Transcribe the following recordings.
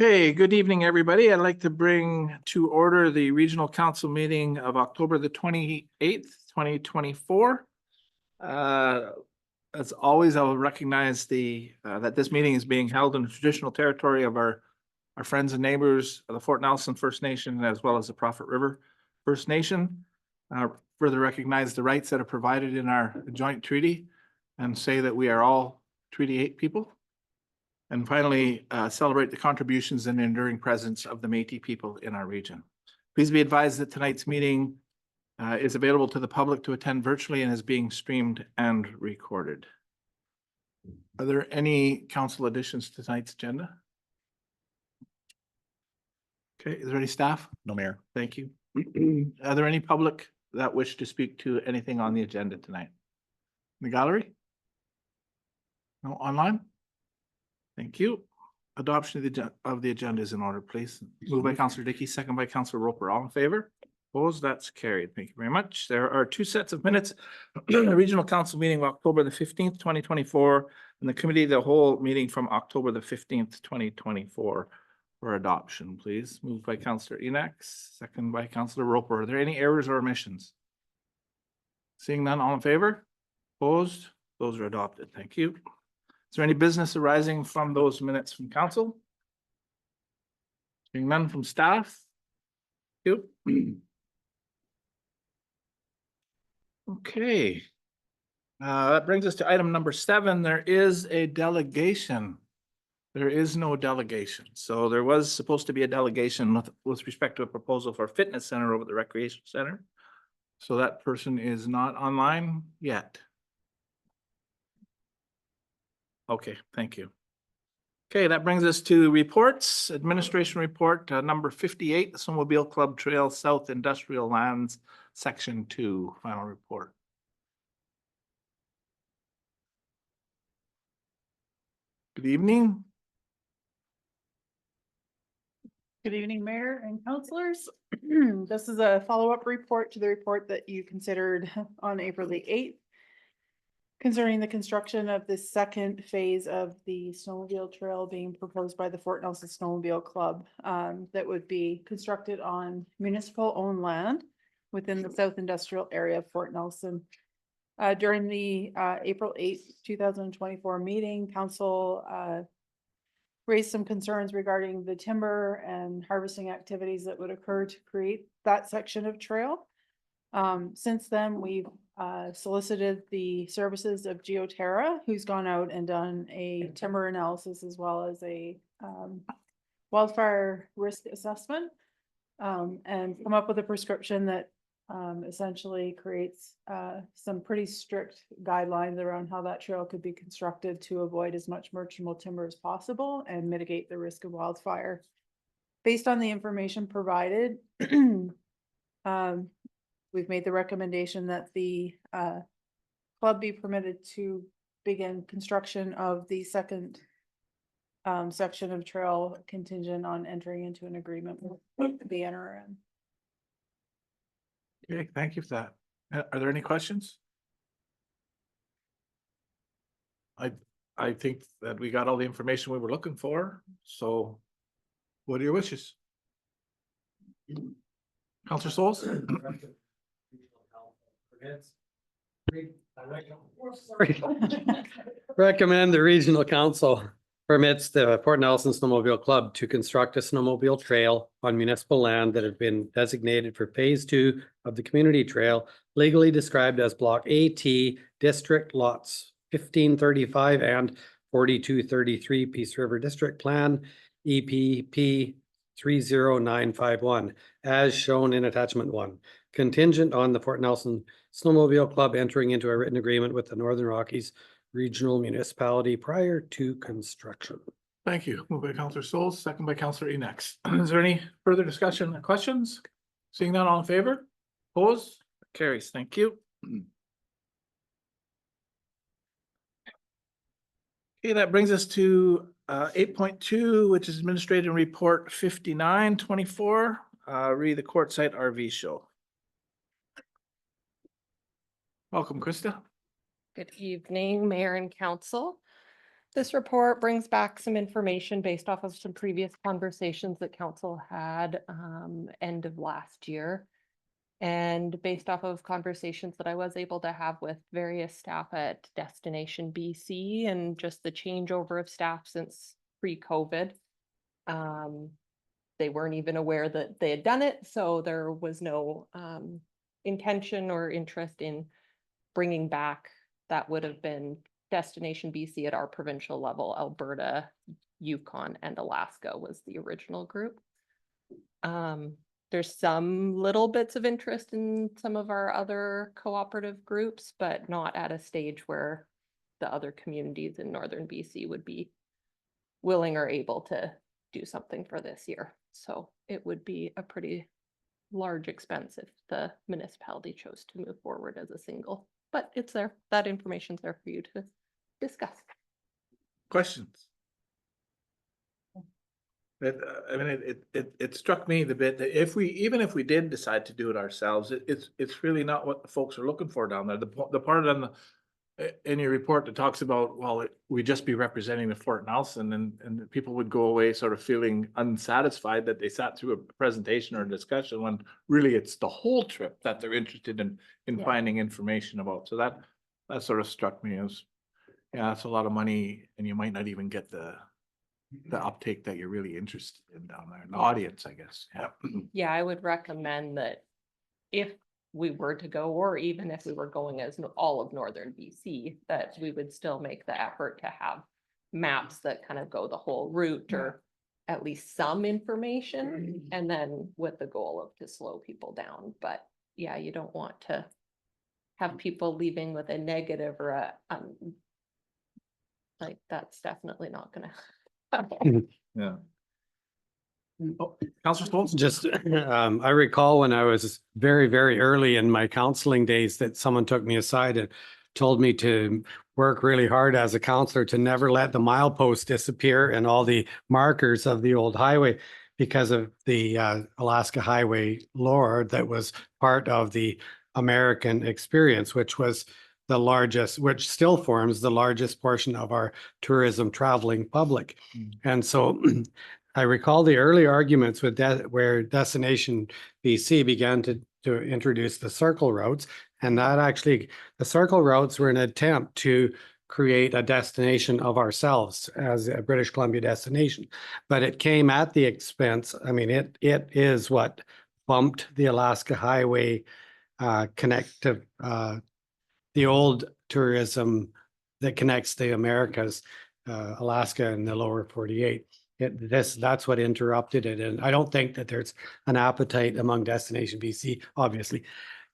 Okay, good evening, everybody. I'd like to bring to order the Regional Council meeting of October the 28th, 2024. As always, I'll recognize that this meeting is being held in the traditional territory of our friends and neighbors of the Fort Nelson First Nation, as well as the Prophet River First Nation. Further recognize the rights that are provided in our joint treaty and say that we are all Treaty 8 people. And finally, celebrate the contributions and enduring presence of the Métis people in our region. Please be advised that tonight's meeting is available to the public to attend virtually and is being streamed and recorded. Are there any council additions to tonight's agenda? Okay, is there any staff? No, Mayor. Thank you. Are there any public that wish to speak to anything on the agenda tonight? In the gallery? No, online? Thank you. Adoption of the agenda is in order, please. Moved by Councillor Dickey, second by Councillor Roper. All in favor? Opposed? That's carried. Thank you very much. There are two sets of minutes. The Regional Council meeting of October the 15th, 2024, and the Committee of the Whole meeting from October the 15th, 2024 for adoption, please. Moved by Councillor Enox, second by Councillor Roper. Are there any errors or omissions? Seeing none, all in favor? Opposed? Those are adopted. Thank you. Is there any business arising from those minutes from council? Seeing none from staff? Thank you. Okay. That brings us to item number 7. There is a delegation. There is no delegation. So there was supposed to be a delegation with respect to a proposal for a fitness center over at the recreation center. So that person is not online yet. Okay, thank you. Okay, that brings us to reports. Administration report number 58, the Snowmobile Club Trail South Industrial Lands, Section 2, final report. Good evening. Good evening, Mayor and councillors. This is a follow-up report to the report that you considered on April the 8th concerning the construction of the second phase of the snowmobile trail being proposed by the Fort Nelson Snowmobile Club that would be constructed on municipal owned land within the South Industrial area of Fort Nelson. During the April 8th, 2024 meeting, council raised some concerns regarding the timber and harvesting activities that would occur to create that section of trail. Since then, we've solicited the services of GeoTerra, who's gone out and done a timber analysis as well as a wildfire risk assessment, and come up with a prescription that essentially creates some pretty strict guidelines around how that trail could be constructed to avoid as much merchantable timber as possible and mitigate the risk of wildfire. Based on the information provided, we've made the recommendation that the club be permitted to begin construction of the second section of trail contingent on entering into an agreement with the NRM. Okay, thank you for that. Are there any questions? I think that we got all the information we were looking for. So what are your wishes? Councillor Souls? Recommend the Regional Council permits the Fort Nelson Snowmobile Club to construct a snowmobile trail on municipal land that has been designated for phase 2 of the community trail, legally described as Block AT, District Lots 1535 and 4233, Peace River District Plan, EPP 30951, as shown in Attachment 1, contingent on the Fort Nelson Snowmobile Club entering into a written agreement with the Northern Rockies Regional Municipality prior to construction. Thank you. Moved by Councillor Souls, second by Councillor Enox. Is there any further discussion or questions? Seeing none, all in favor? Opposed? Carries. Thank you. Okay, that brings us to 8.2, which is Administrative Report 5924, re the Quartzsite RV Show. Welcome, Krista. Good evening, Mayor and Council. This report brings back some information based off of some previous conversations that council had end of last year. And based off of conversations that I was able to have with various staff at Destination BC and just the changeover of staff since pre-COVID. They weren't even aware that they had done it, so there was no intention or interest in bringing back. That would have been Destination BC at our provincial level. Alberta, Yukon, and Alaska was the original group. There's some little bits of interest in some of our other cooperative groups, but not at a stage where the other communities in northern BC would be willing or able to do something for this year. So it would be a pretty large expense if the municipality chose to move forward as a single, but it's there. That information's there for you to discuss. Questions? I mean, it struck me the bit that even if we did decide to do it ourselves, it's really not what the folks are looking for down there. The part on in your report that talks about, well, we'd just be representing the Fort Nelson, and people would go away sort of feeling unsatisfied that they sat through a presentation or a discussion, when really it's the whole trip that they're interested in Yeah. finding information about. So that sort of struck me as, yeah, that's a lot of money, and you might not even get the uptake that you're really interested in down there, the audience, I guess. Yeah. Yeah, I would recommend that if we were to go, or even if we were going as all of northern BC, that we would still make the effort to have maps that kind of go the whole route, or at least some information, and then with the goal of to slow people down. But yeah, you don't want to have people leaving with a negative or a like, that's definitely not gonna happen. Yeah. Oh, Councillor Stolz? Just, I recall when I was very, very early in my counseling days that someone took me aside and told me to work really hard as a counselor to never let the milepost disappear and all the markers of the old highway, because of the Alaska Highway lore that was part of the American experience, which was the largest, which still forms the largest portion of our tourism traveling public. And so I recall the early arguments with where Destination BC began to introduce the circle routes, and that actually, the circle routes were an attempt to create a destination of ourselves as a British Columbia destination, but it came at the expense. I mean, it is what bumped the Alaska Highway connective, the old tourism that connects the Americas, Alaska and the lower 48. That's what interrupted it. And I don't think that there's an appetite among Destination BC, obviously,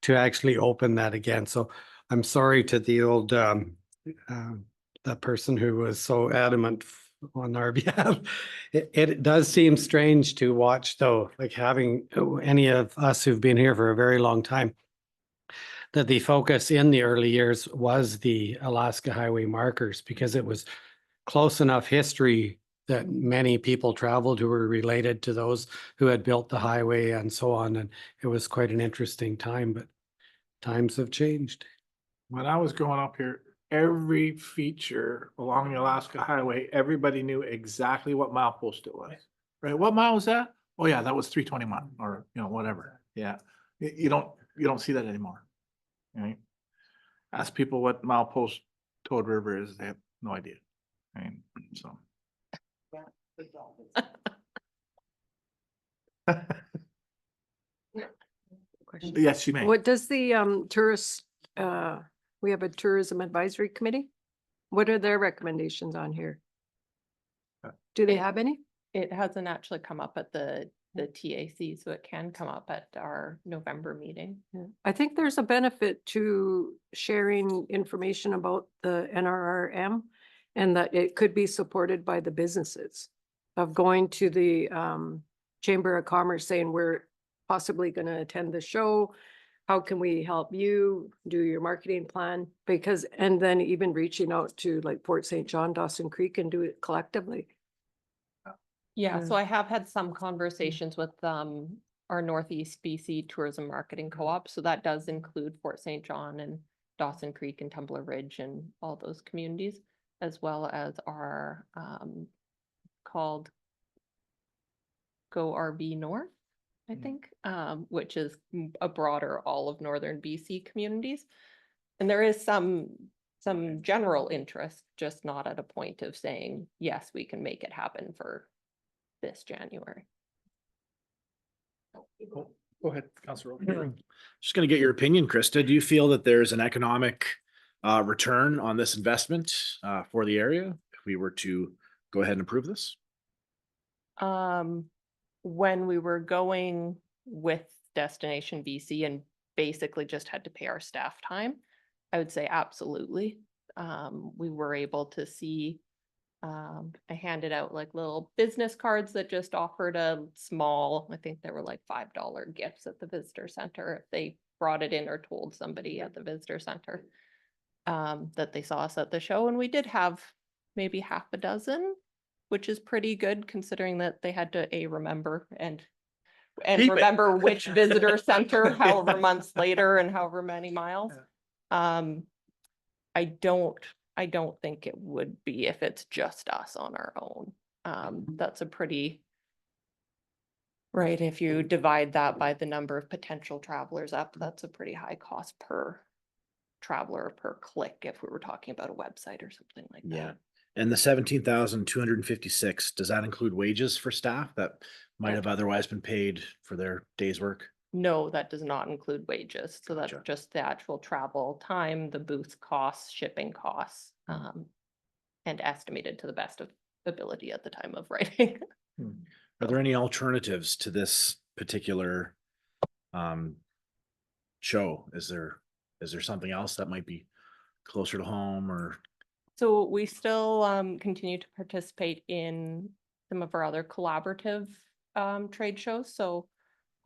to actually open that again. So I'm sorry to the old, the person who was so adamant on our behalf. It does seem strange to watch, though, like having any of us who've been here for a very long time, that the focus in the early years was the Alaska Highway markers, because it was close enough history that many people traveled who were related to those who had built the highway and so on. And it was quite an interesting time, but times have changed. When I was growing up here, every feature along the Alaska Highway, everybody knew exactly what milepost it was. Right? What mile was that? Oh yeah, that was 321, or whatever. Yeah. You don't see that anymore. Right? Ask people what milepost Toad River is, they have no idea. Right? So. Yes, you may. What does the tourist, we have a tourism advisory committee? What are their recommendations on here? Do they have any? It hasn't actually come up at the TAC, so it can come up at our November meeting. Yeah. I think there's a benefit to sharing information about the NRRM, and that it could be supported by the businesses, of going to the Chamber of Commerce saying, we're possibly going to attend the show. How can we help you do your marketing plan? Because, and then even reaching out to like Fort St. John, Dawson Creek, and do it collectively. Yeah, Yeah. so I have had some conversations with our Northeast BC Tourism Marketing Co-op. So that does include Fort St. John and Dawson Creek and Tumbler Ridge and all those communities. as well as our called Go RV North, I think, which is a broader all of northern BC communities. And there is some general interest, just not at a point of saying, yes, we can make it happen for this January. Go ahead, Councilor. Just gonna get your opinion, Krista. Do you feel that there's an economic return on this investment for the area if we were to go ahead and approve this? When we were going with Destination BC and basically just had to pay our staff time, I would say absolutely. We were able to see, I handed out like little business cards that just offered a small, I think they were like $5 gifts at the visitor center if they brought it in or told somebody at the visitor center that they saw us at the show. And we did have maybe half a dozen, which is pretty good considering that they had to remember and Keep it. remember which visitor center however months later and however many miles. I don't think it would be if it's just us on our own. That's a pretty, right, if you divide that by the number of potential travelers up, that's a pretty high cost per traveler per click if we were talking about a website or something like that. Yeah. And the 17,256, does that include wages for staff that might have otherwise been paid for their day's work? No, that does not include wages. So that's Gotcha. just the actual travel time, the booth costs, shipping costs, and estimated to the best of ability at the time of writing. Are there any alternatives to this particular show? Is there something else that might be closer to home or? So we still continue to participate in some of our other collaborative trade shows. So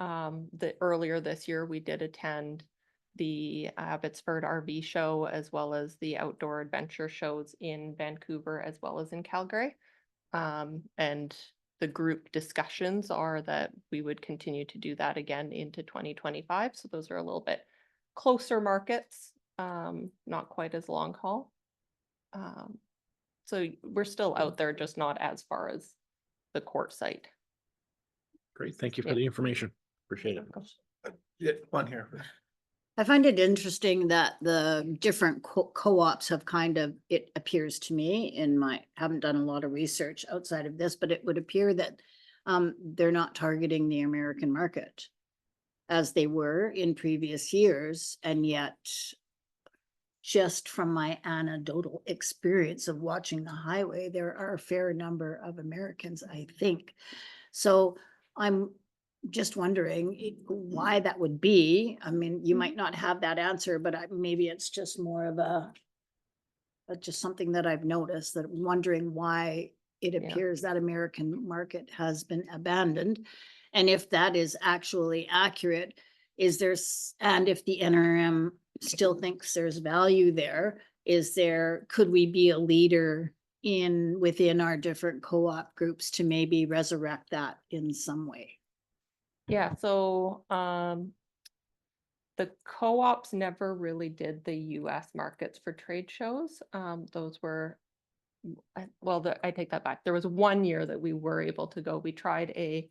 earlier this year, we did attend the Abbotsford RV show as well as the outdoor adventure shows in Vancouver as well as in Calgary. And the group discussions are that we would continue to do that again into 2025. So those are a little bit closer markets, not quite as long haul. So we're still out there, just not as far as the court site. Great, thank you for Yeah. the information. Appreciate it. Yeah, one here. I find it interesting that the different co-ops have kind of, it appears to me haven't done a lot of research outside of this, but it would appear that they're not targeting the American market as they were in previous years. And yet, just from my anecdotal experience of watching the highway, there are a fair number of Americans, I think. So I'm just wondering why that would be. I mean, you might not have that answer, but maybe it's just more of just something that I've noticed, that I'm wondering why it Yeah. appears that American market has been abandoned. And if that is actually accurate, and if the NRM still thinks there's value there, could we be a leader within our different co-op groups to maybe resurrect that in some way? Yeah, so the co-ops never really did the US markets for trade shows. Those were, I take that back. There was 1 year that we were able to go. We tried a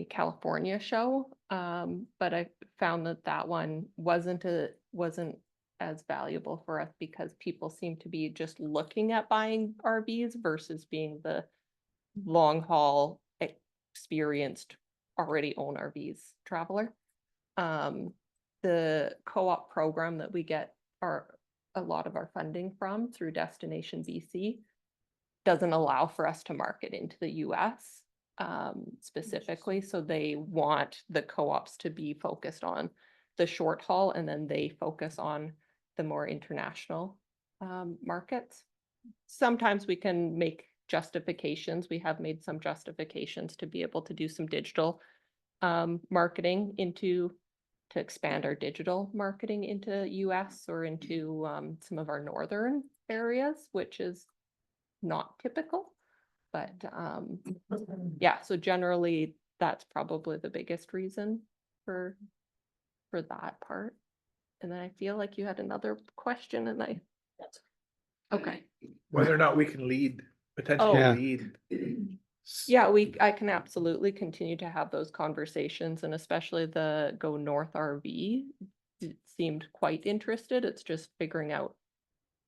California show, but I found that one wasn't as valuable for us because people seem to be just looking at buying RVs versus being the long haul experienced already own RVs traveler. The co-op program that we get a lot of our funding from through Destination BC doesn't allow for us to market into the US specifically. So they want the co-ops to be focused on the short haul, and then they focus on the more international markets. Sometimes we can make justifications. We have made some justifications to be able to do some digital marketing to expand our digital marketing into US or into some of our northern areas, which is not typical. But yeah, so generally that's probably the biggest reason for that part. And then I feel like you had another question and I Okay. Whether or not we can lead, potentially Yeah. lead. Yeah, I can absolutely continue to have those conversations, and especially the Go North RV seemed quite interested. It's just figuring out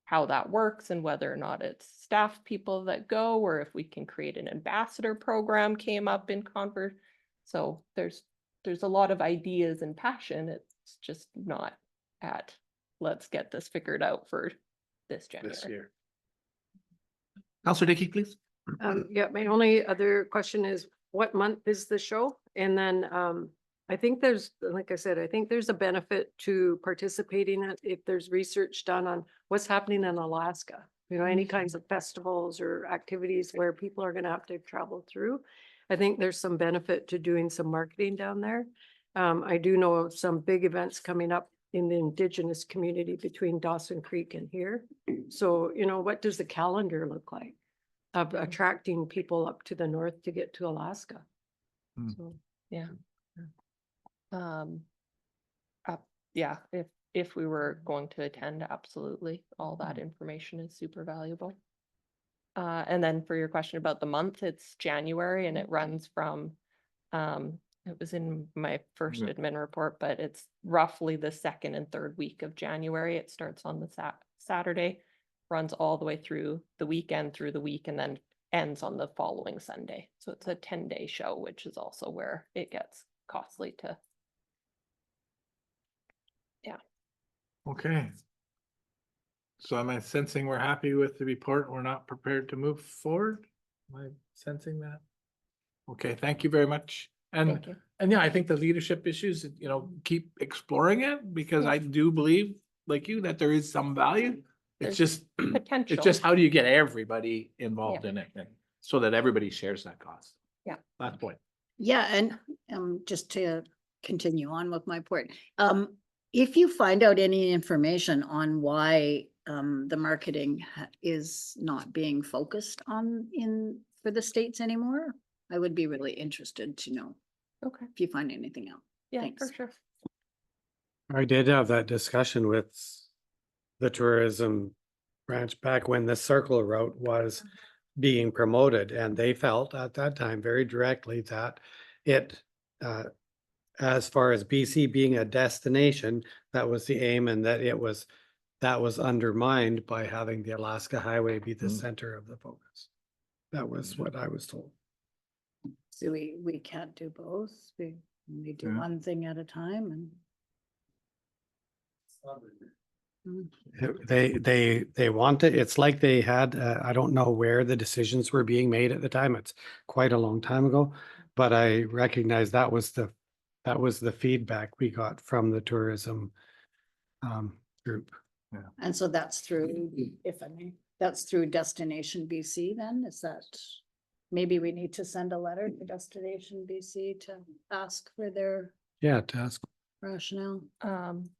how that works and whether or not it's staff people that go, or if we can create an ambassador program came up in convert. So there's a lot of ideas and passion. It's just not at, let's get this figured out for this January. This year. Counselor Dickey, please. Yeah, my only other question is, what month is the show? And then, I think there's, like I said, I think there's a benefit to participating in it if there's research done on what's happening in Alaska. You know, any kinds of festivals or activities where people are gonna have to travel through. I think there's some benefit to doing some marketing down there. I do know of some big events coming up in the Indigenous community between Dawson Creek and here. So, you know, what does the calendar look like of attracting people up to the north to get to Alaska? Hmm. So, Yeah. Yeah, if we were going to attend, absolutely, all that information is super valuable. And then for your question about the month, it's January and it runs from, it was in my first Yeah. admin report, but it's roughly the second and third week of January. It starts on the Saturday, runs all the way through the weekend, through the week, and then ends on the following Sunday. So it's a 10-day show, which is also where it gets costly to. Okay. So am I sensing we're happy with the report? We're not prepared to move forward? Am I sensing that? Okay, thank you very much. Thank you. And yeah, I think the leadership issues, you know, keep exploring it because Yeah. I do believe, like you, that there is some value. There's It's just, potential. it's just how do you get everybody involved in it and so that everybody shares that cost? Yeah. Last point. Yeah, and just to continue on with my point, if you find out any information on why the marketing is not being focused on for the states anymore, I would be really interested to know Okay, if you find anything out. yeah, for Thanks. sure. I did have that discussion with the tourism branch back when the circle route was being promoted, and they felt at that time very directly that it, as far as BC being a destination, that was the aim, and that that was undermined by having the Alaska Highway be the Mm. center of the focus. That was what I was told. So we can't do both. We do Yeah. one thing at a time and. Mm. They want it. It's like they had, I don't know where the decisions were being made at the time. It's quite a long time ago. But I recognize that was the feedback we got from the tourism group. And so that's through, if I may, that's through Destination BC then, is that? Maybe we need to send a letter to Destination BC to ask for their Yeah, to ask. rationale.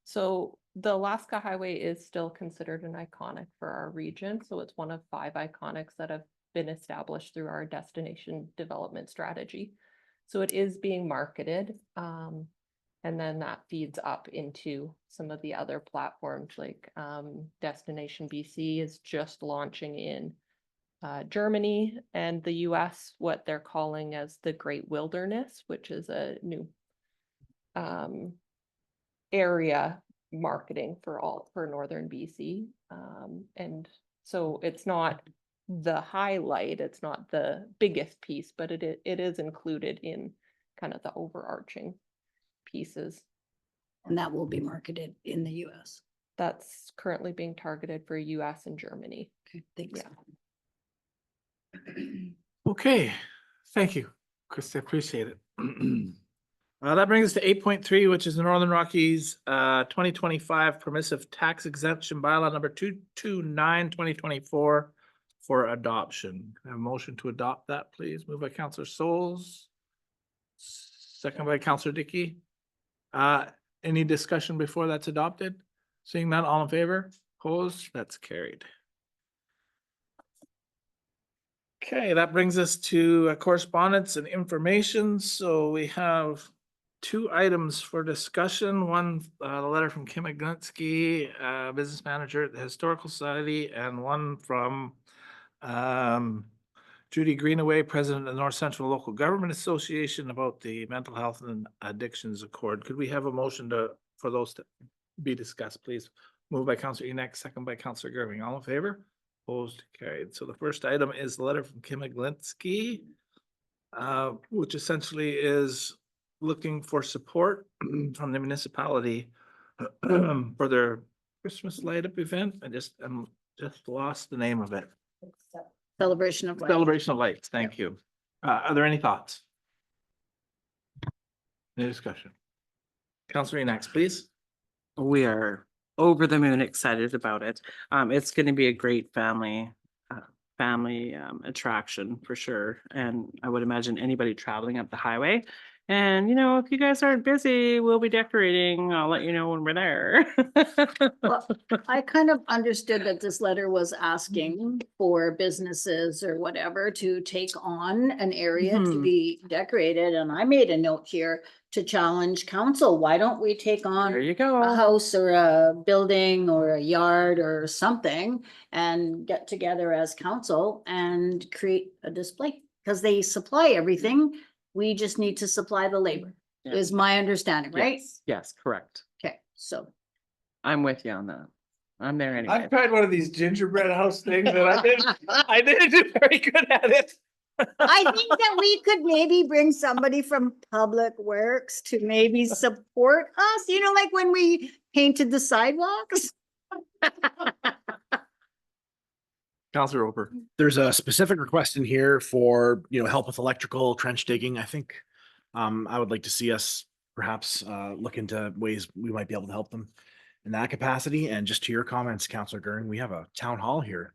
So the Alaska Highway is still considered an iconic for our region, so it's one of 5 iconics that have been established through our destination development strategy. So it is being marketed, and then that feeds up into some of the other platforms like Destination BC is just launching in Germany and the US, what they're calling as the Great Wilderness, which is a new area marketing for northern BC. And so it's not the highlight, it's not the biggest piece, but it is included in kind of the overarching pieces. And that will be marketed in the US. That's currently being targeted for US and Germany. Okay, thanks. Okay, thank you, Krista, appreciate it. That brings us to 8.3, which is the Northern Rockies 2025 permissive tax exemption bylaw number 229, 2024 for adoption. Can I have a motion to adopt that, please? Moved by Councillor Souls. Second by Councillor Dickey. Any discussion before that's adopted? Seeing none, all in favor? Opposed? That's carried. Okay, that brings us to correspondence and information. So we have two items for discussion. One, a letter from Kim Aglinski, business manager at the Historical Society, and one from Judy Greenaway, president of the North Central Local Government Association, about the Mental Health and Addictions Accord. Could we have a motion for those to be discussed, please? Moved by Counselor Enoch, second by Counselor Gerving. All in favor? Opposed, carried. So the first item is the letter from Kim Aglinski, which essentially is looking for support from the municipality for their Christmas light up event. I just lost the name of it. Celebration of life. Celebration of Lights, thank you. Are there any thoughts? Any discussion? Counselor Enoch, please. We are over the moon excited about it. It's gonna be a great family attraction for sure. And I would imagine anybody traveling up the highway. And if you guys aren't busy, we'll be decorating. I'll let you know when we're there. Well, I kind of understood that this letter was asking for businesses or whatever to take on an area to Mhm. be decorated, and I made a note here to challenge council. Why don't we take There on you a go. house or a building or a yard or something and get together as council and create a display? Because they supply everything. We just need to supply the labor, Yeah. is my understanding, right? Yes, correct. Okay, so. I'm with you on that. I'm there anyway. I've tried one of these gingerbread house things and I didn't do very good at it. I think that we could maybe bring somebody from Public Works to maybe support us, like when we painted the sidewalks. Counselor Roper. There's a specific request in here for, help with electrical trench digging. I think I would like to see us perhaps look into ways we might be able to help them in that capacity. And just to your comments, Counselor Gurring, we have a town hall here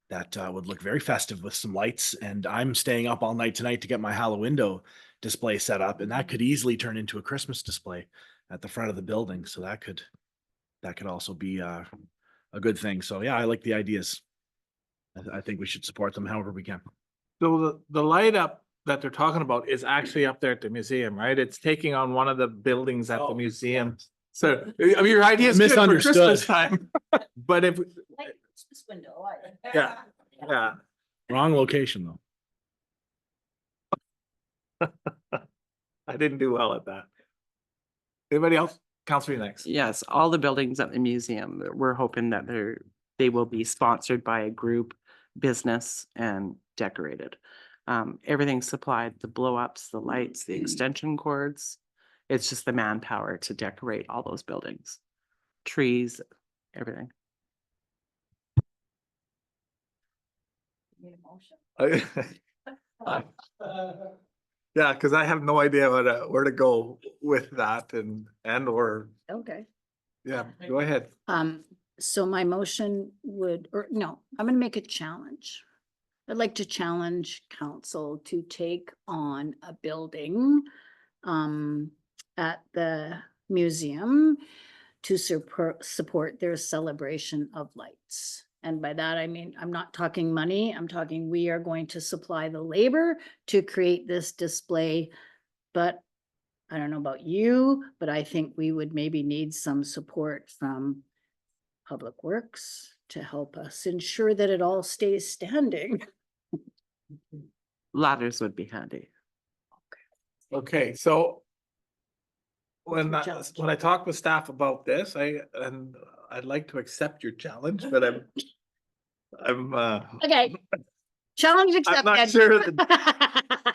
that would look very festive with some lights. And I'm staying up all night tonight to get my Halloween display set up, and that could easily turn into a Christmas display at the front of the building. So that could also be a good thing. So yeah, I like the ideas. I think we should support them however we can. So the light up that they're talking about is actually up there at the museum, right? It's taking on one of the buildings at the museum. So, I mean, your idea is good for Christmas Misunderstood. time, but if, This window. yeah, yeah. Wrong location though. I didn't do well at that. Anybody else? Counselor next. Yes, all the buildings at the museum, we're hoping that they will be sponsored by a group, business, and decorated. Everything's supplied, the blow ups, the lights, the extension cords. It's just the manpower to decorate all those buildings, trees, everything. Yeah, because I have no idea where to go with that or, Okay. yeah, go ahead. So my motion would, or no, I'm gonna make a challenge. I'd like to challenge council to take on a building at the museum to support their celebration of lights. And by that, I mean, I'm not talking money, I'm talking we are going to supply the labor to create this display. But I don't know about you, but I think we would maybe need some support from Public Works to help us ensure that it all stays standing. Ladders would be handy. Okay, so when Challenge. I talk with staff about this, I'd like to accept your challenge, but I'm Okay. Challenge I'm not accepted. sure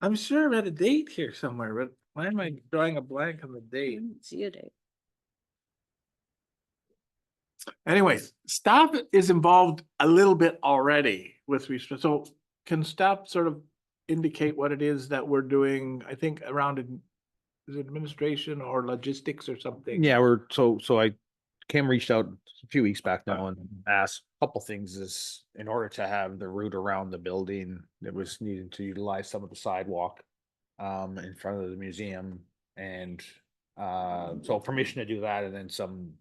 I'm sure I had a date here somewhere, but why am I drawing a blank on the date? See you, Dave. Anyways, staff is involved a little bit already with respect, so can staff sort of indicate what it is that we're doing, I think around is it administration or logistics or something? Yeah, Kim reached out a few weeks back now and asked a couple things is in order to have the route around the building, it was needed to utilize some of the sidewalk in front of the museum and so permission to do that and then some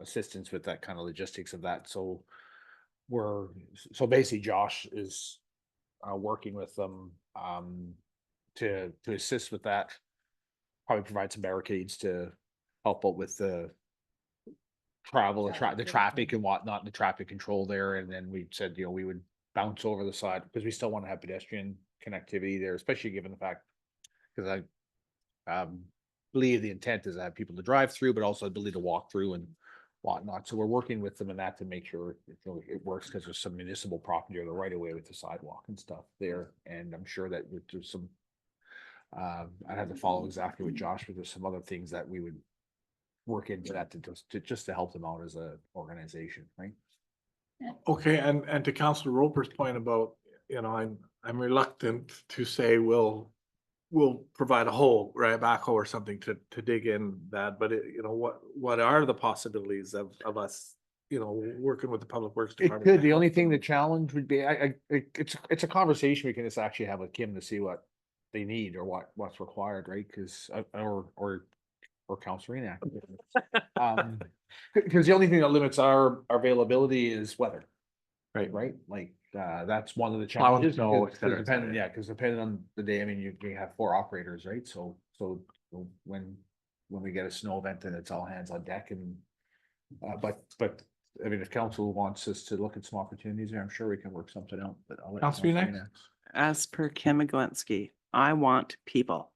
assistance with that kind of logistics of that. So basically Josh is working with them to assist with that. probably provide some barricades to help out with the travel, the traffic and whatnot, the traffic control there. And then we said, you know, we would bounce over the side because we still want to have pedestrian connectivity there, especially given the fact, because I believe the intent is to have people to drive through, but also ability to walk through and whatnot. So we're working with them in that to make sure it works, because there's some municipal property or the right of way with the sidewalk and stuff there. And I'm sure that there's some, I'd have to follow exactly with Josh, but there's some other things that we would work into that to just to help them out as a organization, right? Okay, and to Councilor Roper's point about, you know, I'm reluctant to say we'll provide a hole, right, backhoe or something to dig in that, but you know, what are the possibilities of us, you know, working with the Public Works It Department? could, the only thing, the challenge would be, it's a conversation we can just actually have with Kim to see what they need or what's required, right? Cause, or Councilor Enack. Cause the only thing that limits our availability is weather. Right? Like, that's one of the Plowing challenges. snow, 'cause et cetera, et depending, cetera. yeah, cause depending on the day, I mean, you have 4 operators, right? So when we get a snow event, then it's all hands on deck and, but I mean, if council wants us to look at some opportunities there, I'm sure we can work something out, but I'll let Councilor Councilor Enack? Enack. As per Kim Maglinski, I want people.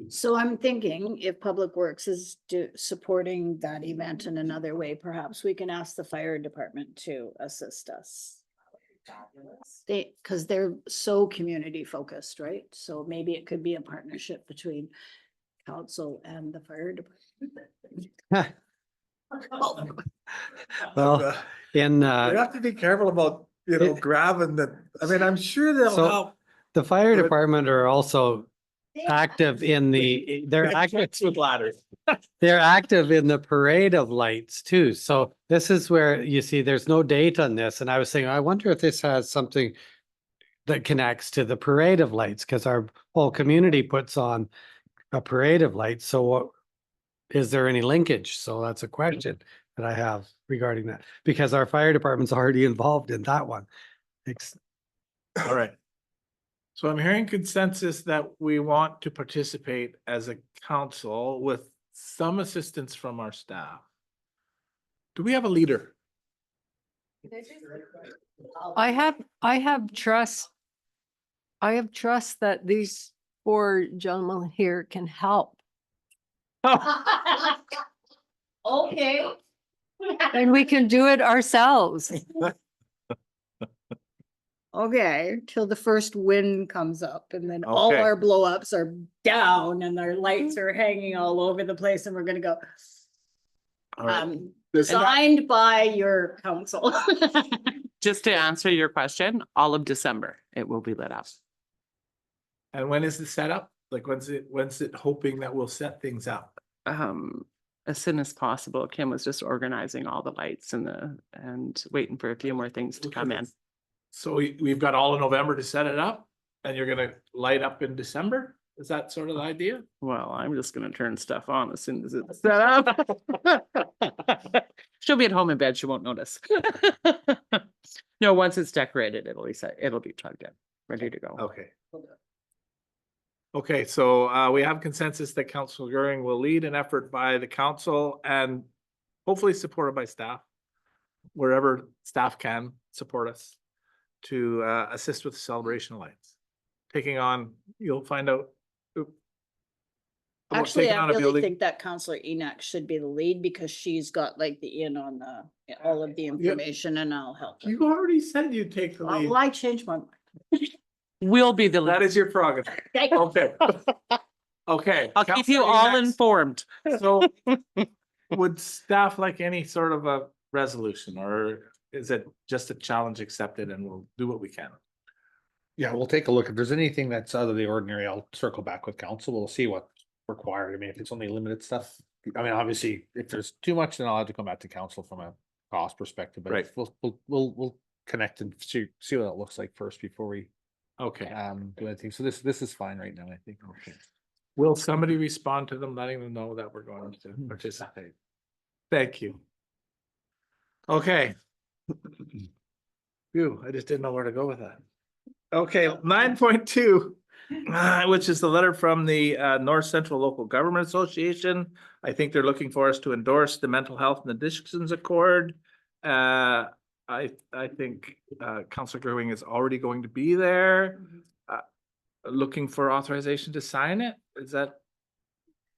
So I'm thinking if Public Works is supporting that event in another way, perhaps we can ask the fire department to assist us. Cause they're so community focused, right? So maybe it could be a partnership between council and the fire department. Well, in, You have to be careful about, you know, it- grabbing the, I mean, I'm sure they'll So- help. the fire But- department are also active in they're active. With ladders. They're active in the parade of lights too. So this is where you see there's no date on this. And I was saying, I wonder if this has something that connects to the parade of lights, because our whole community puts on a parade of lights. So what, is there any linkage? So that's a question that I have regarding that, because our fire department's already involved in that one. All right. So I'm hearing consensus that we want to participate as a council with some assistance from our staff. Do we have a leader? I have trust. I have trust that these 4 gentlemen here can help. Okay. And we can do it ourselves. Okay, till the first wind comes up and then all Okay. our blow ups are down and our lights are hanging all over the place and we're gonna go. All right. Signed by your council. Just to answer your question, all of December, it will be lit up. And when is the setup? Like, when's it hoping that we'll set things up? As soon as possible. Kim was just organizing all the lights and waiting for a few more things to come in. So we've got all of November to set it up and you're gonna light up in December? Is that sort of the idea? Well, I'm just gonna turn stuff on as soon as it's set up. She'll be at home in bed, she won't notice. No, once it's decorated, it'll be set, it'll be plugged in, ready to go. Okay. Okay, so we have consensus that Council Goering will lead an effort by the council and hopefully supported by staff. Wherever staff can support us to assist with the celebration of lights. Taking on, you'll find out. Actually, taking I on a really building- think that Counselor Enoch should be the lead because she's got like the in on all of the information and I'll help. her. You already said you'd take the Well, lead. I changed my mind. We'll be the, That is your prerogative. Okay. Okay. I'll keep you Councillor all Enoch, informed. So would staff like any sort of a resolution or is it just a challenge accepted and we'll do what we can? Yeah, we'll take a look. If there's anything that's out of the ordinary, I'll circle back with council. We'll see what's required. I mean, if it's only limited stuff, I mean, obviously, if there's too much, then I'll have to come back to council from a cost perspective, but Right. we'll connect and see what it looks like first before we Okay. do anything. So this is fine right now, I think. Okay. Will somebody respond to them, letting them know that we're going to participate? Thank you. Okay. Phew, I just didn't know where to go with that. Okay, 9.2, which is the letter from the North Central Local Government Association. I think they're looking for us to endorse the Mental Health and Addictions Accord. I think Councillor Gerwing is already going to be there. Looking for authorization to sign it. Is that?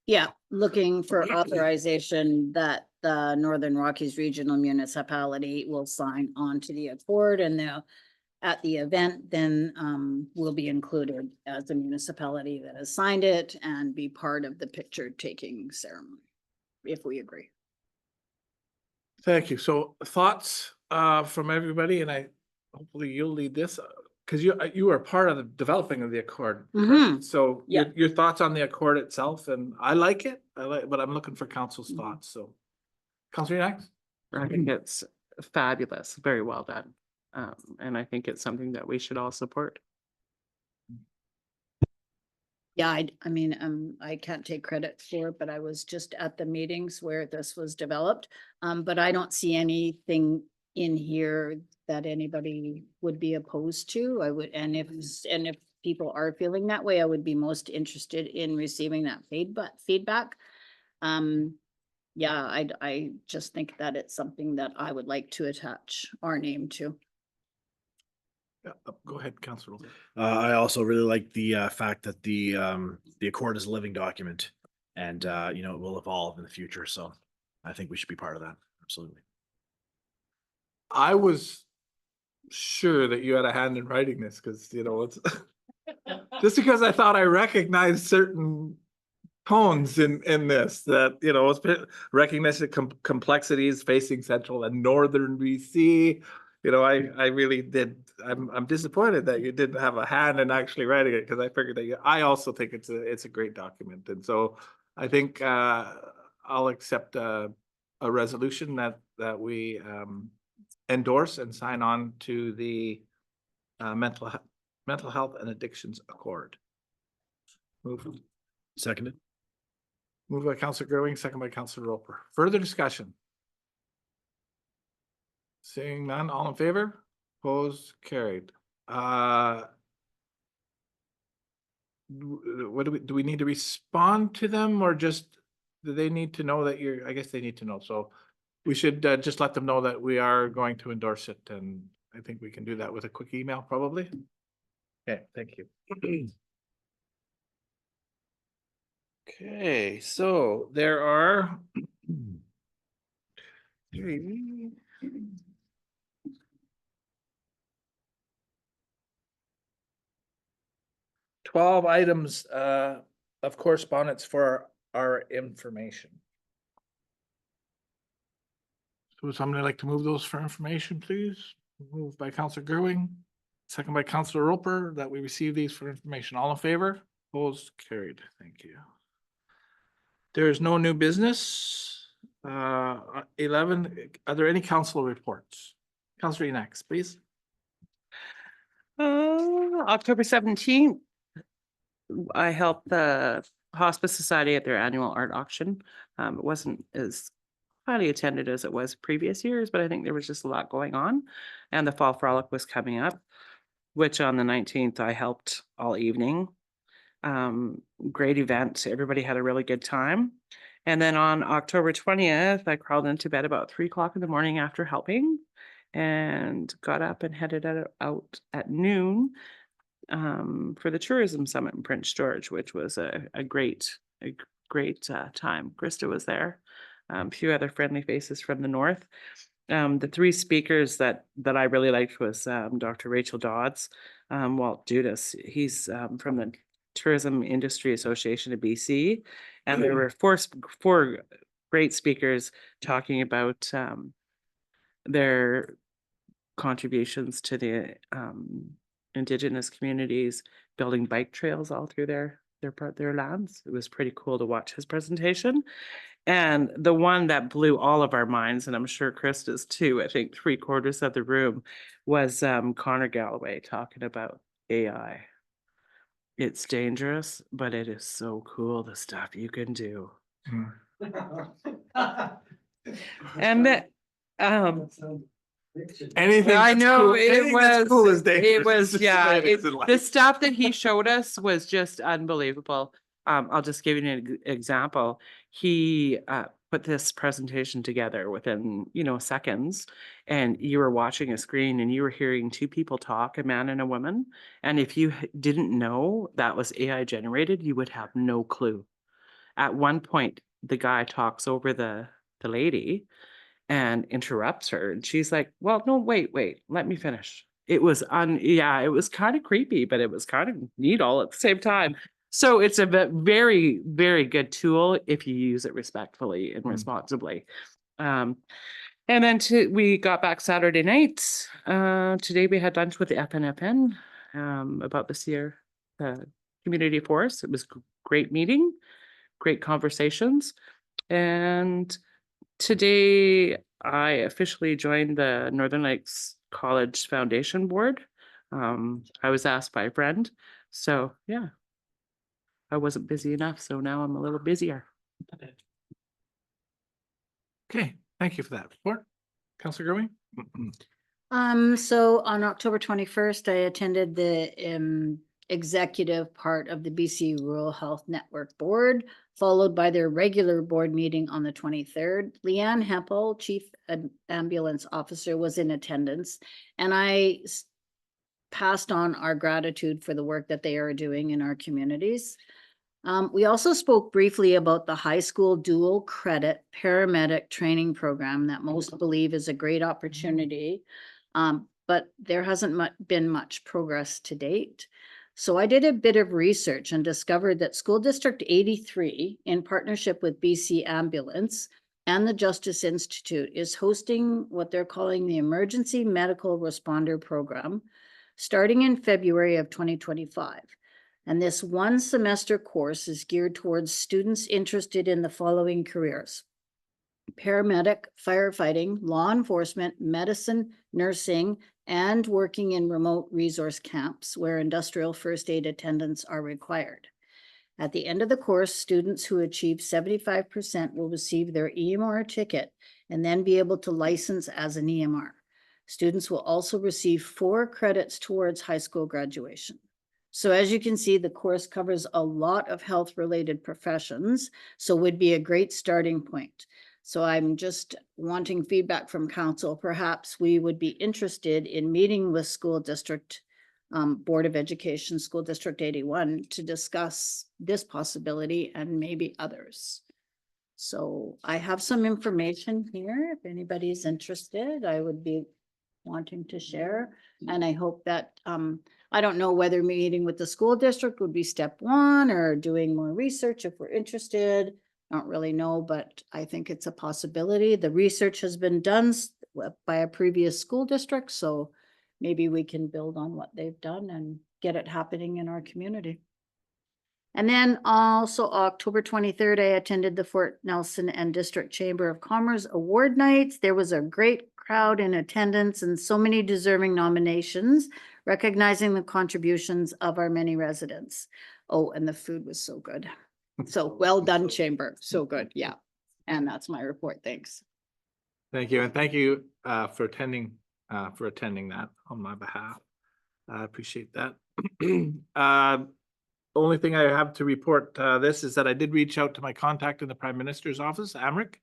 Yeah, looking for authorization that the Northern Rockies Regional Municipality will sign on to the accord, and they'll, at the event, then will be included as a municipality that has signed it and be part of the picture taking ceremony, if we agree. Thank you. So thoughts from everybody, and hopefully you'll lead this, because you are part of the developing of the accord. correct? Mhm. So Yeah. your thoughts on the accord itself, and I like it, but I'm looking for council's thoughts, so. Councilor Yax? I think it's fabulous, very well done. And I think it's something that we should all support. Yeah, I mean, I can't take credit for it, but I was just at the meetings where this was developed. But I don't see anything in here that anybody would be opposed to. I would, and if people are feeling that way, I would be most interested in receiving that feedback. Yeah, I just think that it's something that I would like to attach our name to. Yeah, go ahead, Councilor. I also really like the fact that the accord is a living document and you know, it will evolve in the future. So I think we should be part of that. Absolutely. I was sure that you had a hand in writing this, because, you know, it's just because I thought I recognized certain tones in this, that, you know, it's recognition complexities facing central and northern BC. You know, I really did. I'm disappointed that you didn't have a hand in actually writing it, because I figured that I also think it's a great document, and so I think I'll accept a resolution that we endorse and sign on to the mental health and addictions accord. Seconded. Moved by Councilor Gerwing, second by Councilor Roper. Further discussion? Seeing none, all in favor? Opposed, carried. What do we need to respond to them, or just, do they need to know that I guess they need to know, so we should just let them know that we are going to endorse it, and I think we can do that with a quick email, probably. Okay, thank you. Okay, so there are 12 items of correspondence for our information. So would somebody like to move those for information, please? Moved by Councilor Gerwing, second by Councilor Roper, that we receive these for information. All in favor? Opposed, carried. Thank you. There is no new business. 11, are there any council reports? Councilor Yax, please. October 17th, I helped the Hospice Society at their annual art auction. It wasn't as highly attended as it was previous years, but I think there was just a lot going on. And the Fall Frolic was coming up, which on the 19th I helped all evening. Great event. Everybody had a really good time. And then on October 20th, I crawled into bed about 3 o'clock in the morning after helping, and got up and headed out at noon for the Tourism Summit in Prince George, which was a great time. Krista was there, a few other friendly faces from the north. The 3 speakers that I really liked was Dr. Rachel Dodds, Walt Judas. He's from the Tourism Industry Association of BC, and there were four great speakers talking about their contributions to the Indigenous communities, building bike trails all through their lands. It was pretty cool to watch his presentation. And the one that blew all of our minds, and I'm sure Krista's too, I think 3/4 of the room, was Connor Galloway talking about AI. It's dangerous, but it is so cool, the stuff you can do. And that, Anything I that's know cool- it anything that's cool is was, dangerous. it was, Just yeah, the way it is in the life. stuff that he showed us was just unbelievable. I'll just give you an example. He put this presentation together within, seconds, and you were watching a screen and you were hearing two people talk, a man and a woman. And if you didn't know that was AI generated, you would have no clue. At one point, the guy talks over the lady and interrupts her, and she's like, well, no, wait, let me finish. It was it was kind of creepy, but it was kind of neat all at the same time. So it's a very, very good tool if you use it respectfully and responsibly. And then we got back Saturday night. Today we had lunch with the FNFN about this year, community forest. It was great meeting, great conversations. And today, I officially joined the Northern Lakes College Foundation Board. I was asked by a friend, so yeah. I wasn't busy enough, so now I'm a little busier. Okay, thank you for that report. Councillor Growing? So on October 21st, I attended the executive part of the BC Rural Health Network Board, followed by their regular board meeting on the 23rd. Leanne Hempel, Chief Ambulance Officer, was in attendance, and I passed on our gratitude for the work that they are doing in our communities. We also spoke briefly about the high school dual credit paramedic training program that most believe is a great opportunity. But there hasn't been much progress to date. So I did a bit of research and discovered that School District 83, in partnership with BC Ambulance and the Justice Institute, is hosting what they're calling the Emergency Medical Responder Program, starting in February of 2025. And this one semester course is geared towards students interested in the following careers: paramedic, firefighting, law enforcement, medicine, nursing, and working in remote resource camps where industrial first aid attendants are required. At the end of the course, students who achieve 75% will receive their EMR ticket and then be able to license as an EMR. Students will also receive 4 credits towards high school graduation. So as you can see, the course covers a lot of health-related professions, so would be a great starting point. So I'm just wanting feedback from council. Perhaps we would be interested in meeting with School District Board of Education, School District 81, to discuss this possibility and maybe others. So I have some information here. If anybody's interested, I would be wanting to share. And I hope that, I don't know whether meeting with the school district would be step 1 or doing more research if we're interested. I don't really know, but I think it's a possibility. The research has been done by a previous school district, so maybe we can build on what they've done and get it happening in our community. And then also October 23rd, I attended the Fort Nelson and District Chamber of Commerce Award Nights. There was a great crowd in attendance and so many deserving nominations, recognizing the contributions of our many residents. Oh, and the food was so good. So well done, Chamber. So good. Yeah. And that's my report. Thanks. Thank you, and thank you for attending that on my behalf. I appreciate that. Only thing I have to report this is that I did reach out to my contact in the Prime Minister's office, Amric,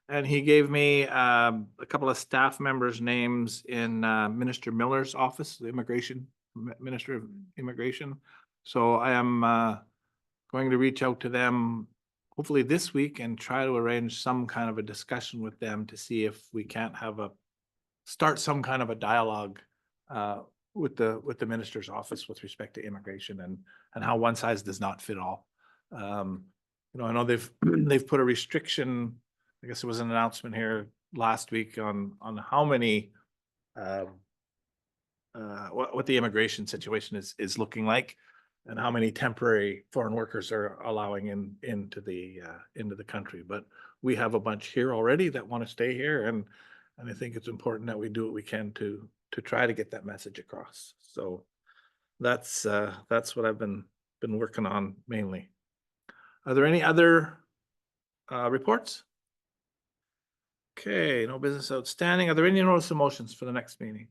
and he gave me a couple of staff members' names in Minister Miller's office, the Minister of Immigration. So I am going to reach out to them hopefully this week and try to arrange some kind of a discussion with them to see if we can't start some kind of a dialogue with the minister's office with respect to immigration and how one size does not fit all. I know they've put a restriction. I guess there was an announcement here last week on how many what the immigration situation is looking like, and how many temporary foreign workers are allowing into the country. But we have a bunch here already that want to stay here, and I think it's important that we do what we can to try to get that message across. So that's what I've been working on mainly. Are there any other reports? Okay, no business outstanding. Are there any notice of motions for the next meeting?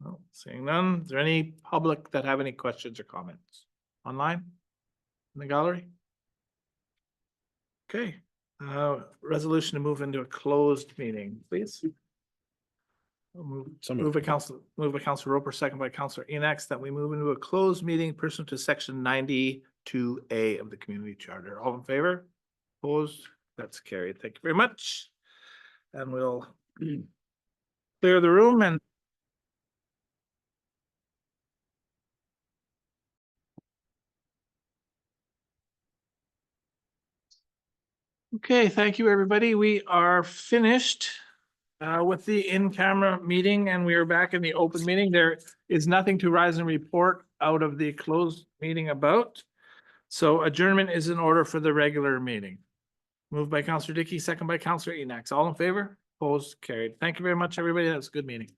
No, seeing none. Is there any public that have any questions or comments? Online? In the gallery? Okay, resolution to move into a closed meeting, please. So Move by Council Roper, second by Councilor Enox, that we move into a closed meeting pursuant to section 92A of the community charter. All in favor? Opposed? That's carried. Thank you very much. And we'll clear the room and okay, thank you, everybody. We are finished with the in-camera meeting and we are back in the open meeting. There is nothing to rise and report out of the closed meeting about. So adjournment is in order for the regular meeting. Moved by Councilor Dickey, second by Councilor Enox. All in favor? Opposed? Carried. Thank you very much, everybody. That was a good meeting.